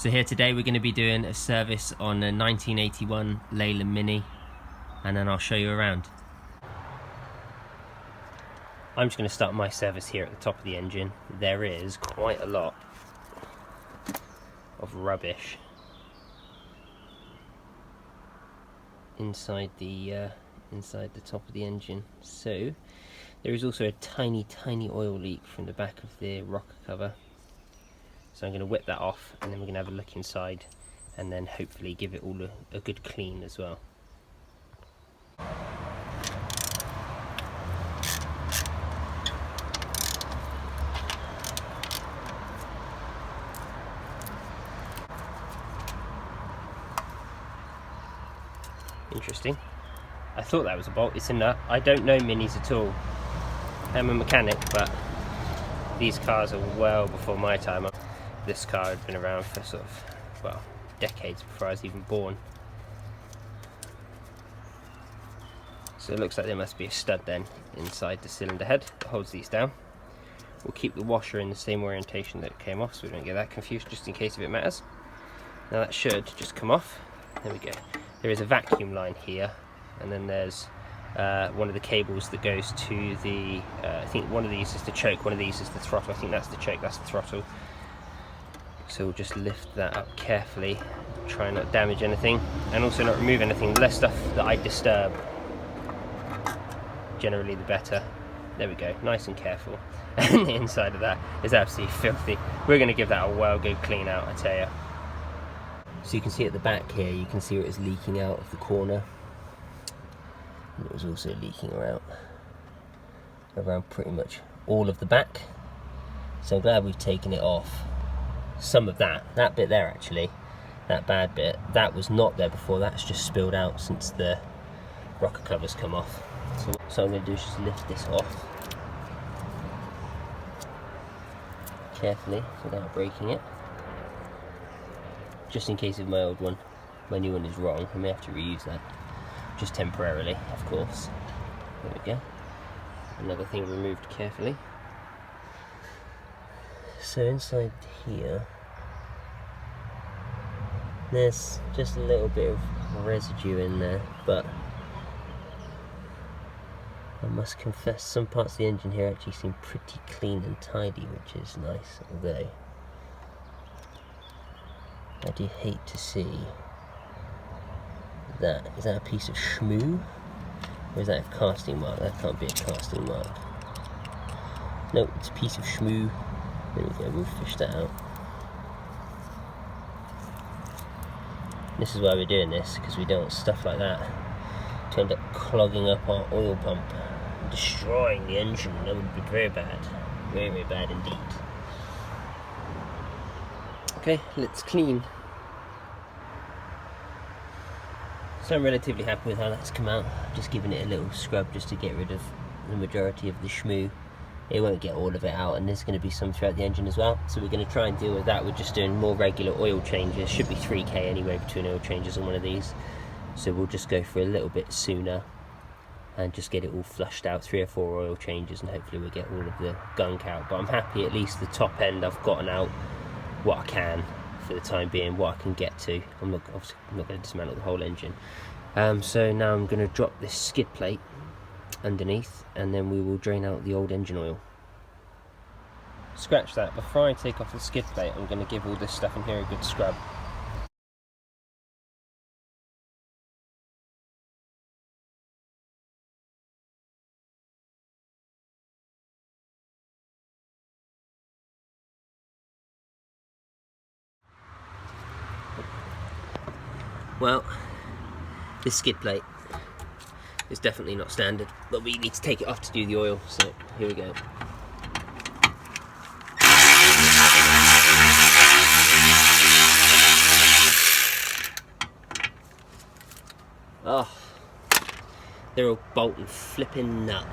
So here today we're going to be doing a service on a 1981 Leyland Mini, and then I'll show you around. I'm just going to start my service here at the top of the engine. There is quite a lot of rubbish inside the top of the engine. So there is also a tiny oil leak from the back of the rocker cover. So I'm going to whip that off, and then we're going to have a look inside, and then hopefully give it all a good clean as well. Interesting. I thought that was a bolt. It's a nut. I don't know minis at all. I'm a mechanic, but these cars are well before my time. This car had been around for sort of, well, decades before I was even born. So it looks like there must be a stud then inside the cylinder head that holds these down. We'll keep the washer in the same orientation that it came off, so we don't get that confused, just in case if it matters. Now that should just come off. There we go. There is a vacuum line here, and then there's one of the cables that goes to the, I think one of these is the choke, one of these is the throttle. I think that's the choke, that's the throttle. So we'll just lift that up carefully, try not to damage anything, and also not remove anything. The less stuff that I disturb, generally the better. There we go, nice and careful. And the inside of that is absolutely filthy. We're going to give that a well good clean out, I tell you. So you can see at the back here, you can see where it's leaking out of the corner. And it was also leaking around pretty much all of the back. So I'm glad we've taken it off. Some of that bit there actually, that bad bit, that was not there before. That's just spilled out since the rocker cover's come off. So I'm going to do is just lift this off carefully without breaking it, just in case of my old one. My new one is wrong, I may have to reuse that, just temporarily, of course. There we go. Another thing removed carefully. So inside here, there's just a little bit of residue in there, but I must confess some parts of the engine here actually seem pretty clean and tidy, which is nice, although I do hate to see that. Is that a piece of shmoo? Or is that a casting mark? That can't be a casting mark. No, it's a piece of shmoo. There we go, we'll fish that out. This is why we're doing this, because we don't want stuff like that to end up clogging up our oil pump, destroying the engine. That would be very bad. Very, very bad indeed. Okay, let's clean. So I'm relatively happy with how that's come out. Just giving it a little scrub just to get rid of the majority of the shmoo. It won't get all of it out, and there's going to be some throughout the engine as well. So we're going to try and deal with that. We're just doing more regular oil changes. Should be 3k anyway between oil changes on one of these. So we'll just go for a little bit sooner and just get it all flushed out. 3 or 4 oil changes, and hopefully we'll get all of the gunk out. But I'm happy at least the top end I've gotten out what I can for the time being, what I can get to. Obviously I'm not going to dismantle the whole engine. So now I'm going to drop this skid plate underneath, and then we will drain out the old engine oil. Scratch that. Before I take off the skid plate, I'm going to give all this stuff in here a good scrub. Well, this skid plate is definitely not standard, but we need to take it off to do the oil, so here we go. Oh, they're all bolt and flipping nut.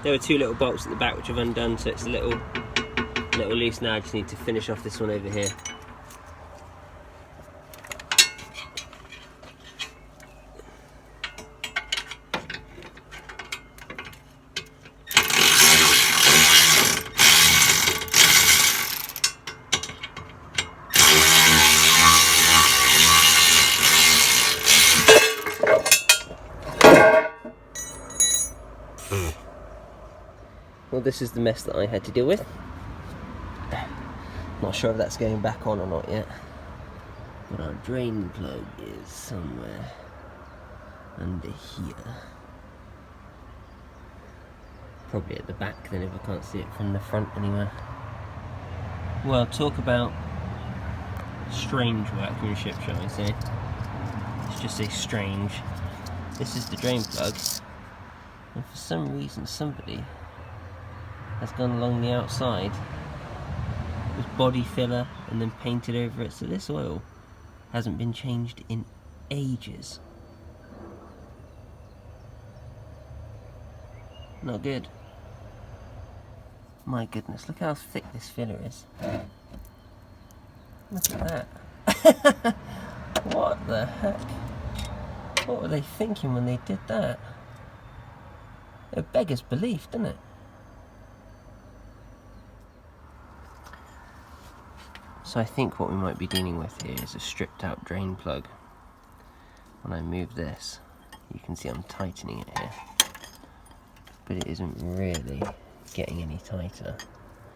There were two little bolts at the back which I've undone, so it's a little loose now. I just need to finish off this one over here. Well, this is the mess that I had to deal with. Not sure if that's going back on or not yet, but our drain plug is somewhere under here. Probably at the back then if I can't see it from the front anywhere. Well, talk about strange workmanship, shall we say. Let's just say strange. This is the drain plug, and for some reason somebody has gone along the outside with body filler and then painted over it, so this oil hasn't been changed in ages. Not good. My goodness, look how thick this filler is. Look at that. What the heck? What were they thinking when they did that? It beggars belief, doesn't it? So I think what we might be dealing with here is a stripped out drain plug. When I move this, you can see I'm tightening it here, but it isn't really getting any tighter.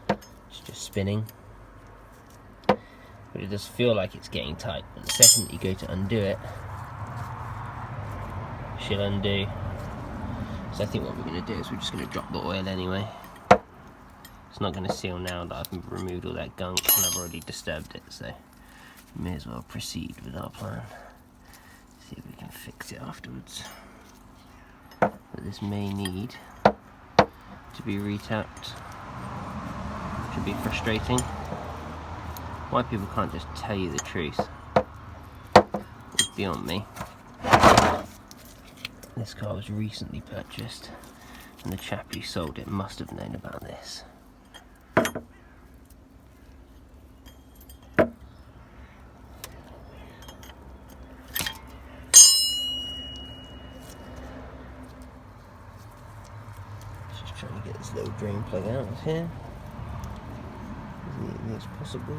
It's just spinning, but it does feel like it's getting tight. But the second that you go to undo it, she'll undo. So I think what we're going to do is we're just going to drop the oil anyway. It's not going to seal now that I've removed all that gunk and I've already disturbed it, so we may as well proceed with our plan. See if we can fix it afterwards. But this may need to be retapped, which would be frustrating. Why people can't just tell you the truth is beyond me. This car was recently purchased, and the chap who sold it must have known about this. Just trying to get this little drain plug out of here as neatly as possible.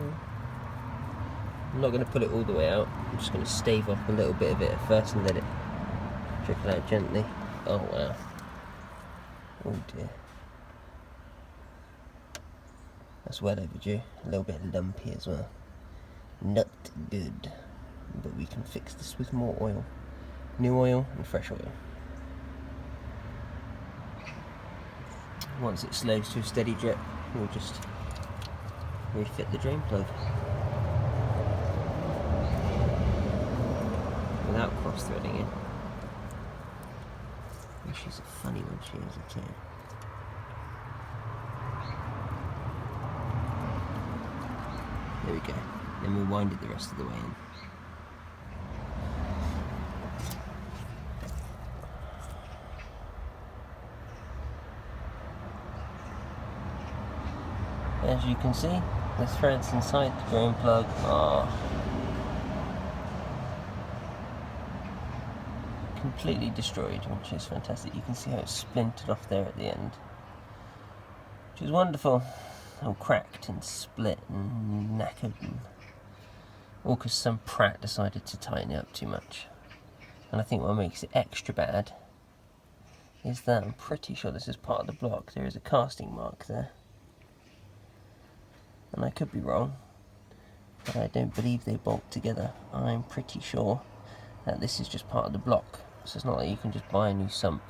I'm not going to pull it all the way out, I'm just going to stave off a little bit of it at first and let it trickle out gently. Oh wow. Oh dear. That's well overdue. A little bit lumpy as well. Not good. But we can fix this with more oil. New oil and fresh oil. Once it slows to a steady drip, we'll just refit the drain plug. Without cross-threading it. She's a funny one, she is a kid. There we go. Then we'll wind it the rest of the way in. As you can see, the threads inside the drain plug are completely destroyed, which is fantastic. You can see how it's splintered off there at the end, which is wonderful. All cracked and split and knackered, and all because some prat decided to tighten it up too much. And I think what makes it extra bad is that I'm pretty sure this is part of the block. There is a casting mark there, and I could be wrong, but I don't believe they bolt together. I'm pretty sure that this is just part of the block, so it's not like you can just buy a new sump.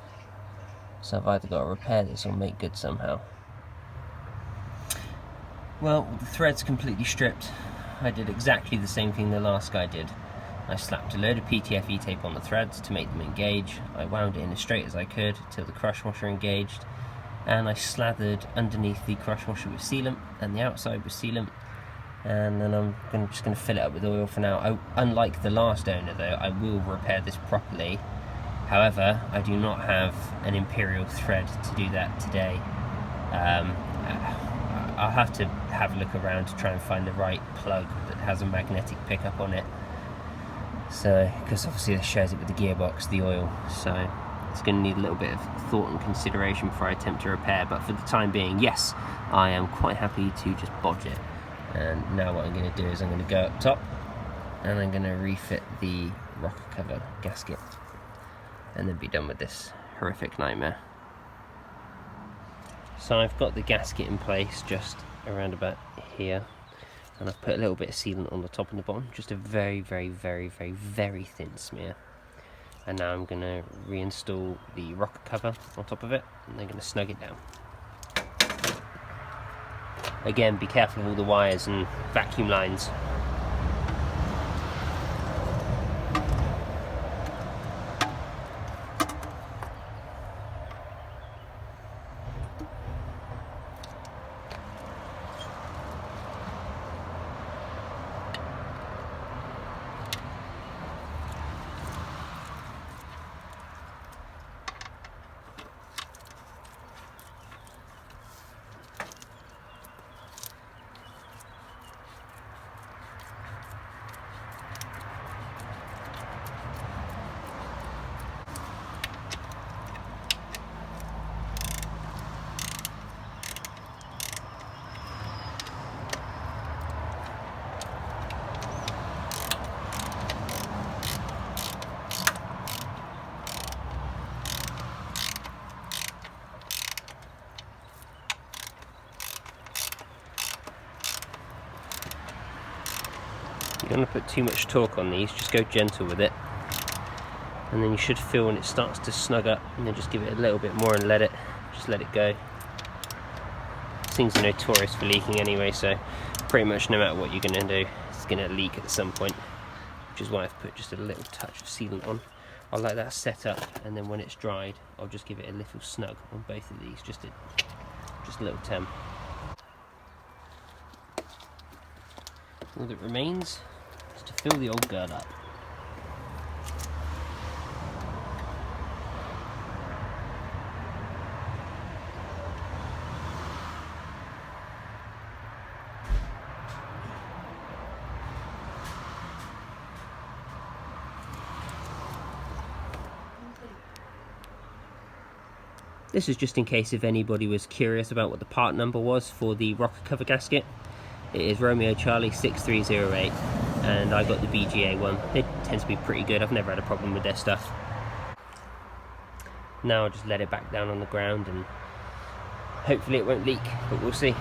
So I've either got to repair this or make good somehow. Well, the thread's completely stripped. I did exactly the same thing the last guy did. I slapped a load of PTFE tape on the threads to make them engage. I wound it in as straight as I could till the crush washer engaged, and I slathered underneath the crush washer with sealant and the outside with sealant, and then I'm just going to fill it up with oil for now. Unlike the last owner though, I will repair this properly However, I do not have an imperial thread to do that today. I'll have to have a look around to try and find the right plug that has a magnetic pickup on it. So, because obviously this shares it with the gearbox, the oil, so it's going to need a little bit of thought and consideration before I attempt to repair. But for the time being, yes, I am quite happy to just bodge it. And now what I'm going to do is I'm going to go up top and I'm going to refit the rocker cover gasket and then be done with this horrific nightmare. So I've got the gasket in place just around about here, and I've put a little bit of sealant on the top and the bottom, just a very, very, very, very, very thin smear. And now I'm going to reinstall the rocker cover on top of it, and then going to snug it down. Again, be careful of all the wires and vacuum lines. You don't want to put too much torque on these, just go gentle with it, and then you should feel when it starts to snug up, and then just give it a little bit more and let it go. These things are notorious for leaking anyway, so pretty much no matter what you're going to do, it's going to leak at some point, which is why I've put just a little touch of sealant on. I'll let that set up, and then when it's dried, I'll just give it a little snug on both of these, just a little temp. All that remains is to fill the old gird up. This is just in case if anybody was curious about what the part number was for the rocker cover gasket. It is Romeo Charlie 6308, and I got the BGA one. It tends to be pretty good. I've never had a problem with their stuff. Now I'll just let it back down on the ground and hopefully it won't leak, but we'll see.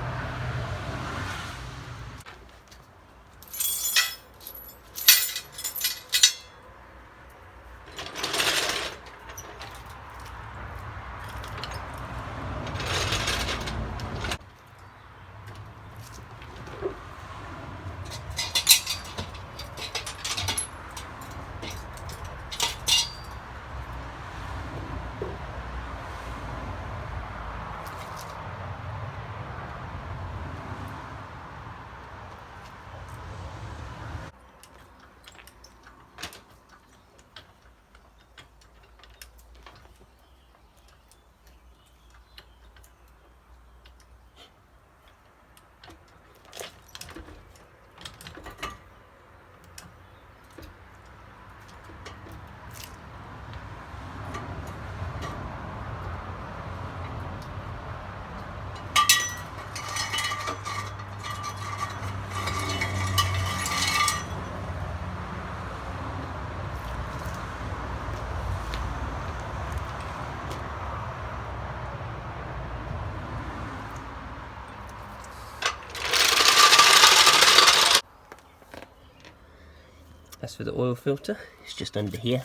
As for the oil filter, it's just under here,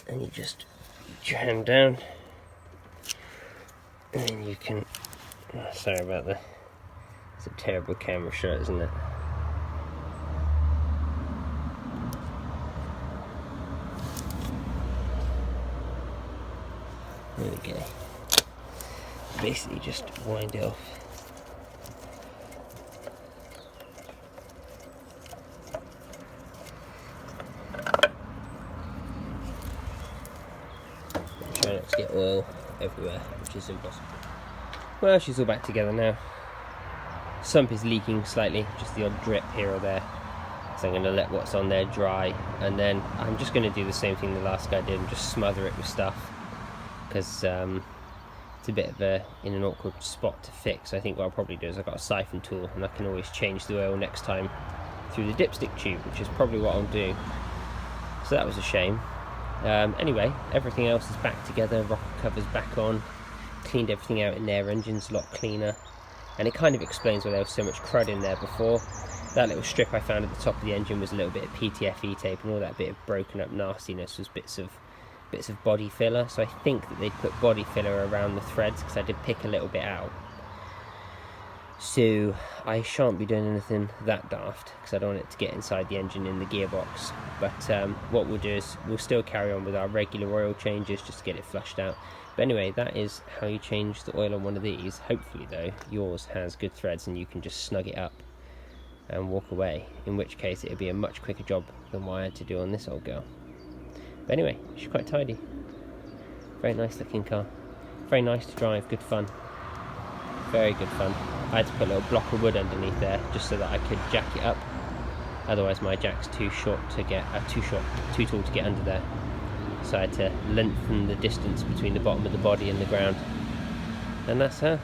and you just jam down, and then you can, oh, sorry about that, it's a terrible camera shot, isn't it? There we go. Basically just wind it off. oil everywhere, which is impossible. Well, she's all back together now. Sump is leaking slightly, just the odd drip here or there. So I'm going to let what's on there dry, and then I'm just going to do the same thing the last guy did and just smother it with stuff, because it's a bit of in an awkward spot to fix. I think what I'll probably do is I've got a siphon tool and I can always change the oil next time through the dipstick tube, which is probably what I'll do. So that was a shame. Anyway, everything else is back together, rocker cover's back on, cleaned everything out in there, engine's a lot cleaner, and it kind of explains why there was so much crud in there before. That little strip I found at the top of the engine was a little bit of PTFE tape, and all that bit of broken up nastiness was bits of body filler. So I think that they'd put body filler around the threads, because I did pick a little bit out. So I shan't be doing anything that daft, because I don't want it to get inside the engine in the gearbox. But what we'll do is we'll still carry on with our regular oil changes just to get it flushed out. But anyway, that is how you change the oil on one of these. Hopefully though, yours has good threads and you can just snug it up and walk away, in which case it'll be a much quicker job than what I had to do on this old girl. But anyway, she's quite tidy. Very nice looking car. Very nice to drive, good fun. Very good fun. I had to put a little block of wood underneath there just so that I could jack it up. Otherwise my jack's too tall to get under there. So I had to lengthen the distance between the bottom of the body and the ground. And that's her.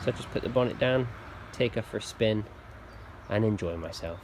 So I just put the bonnet down, take her for a spin, and enjoy myself.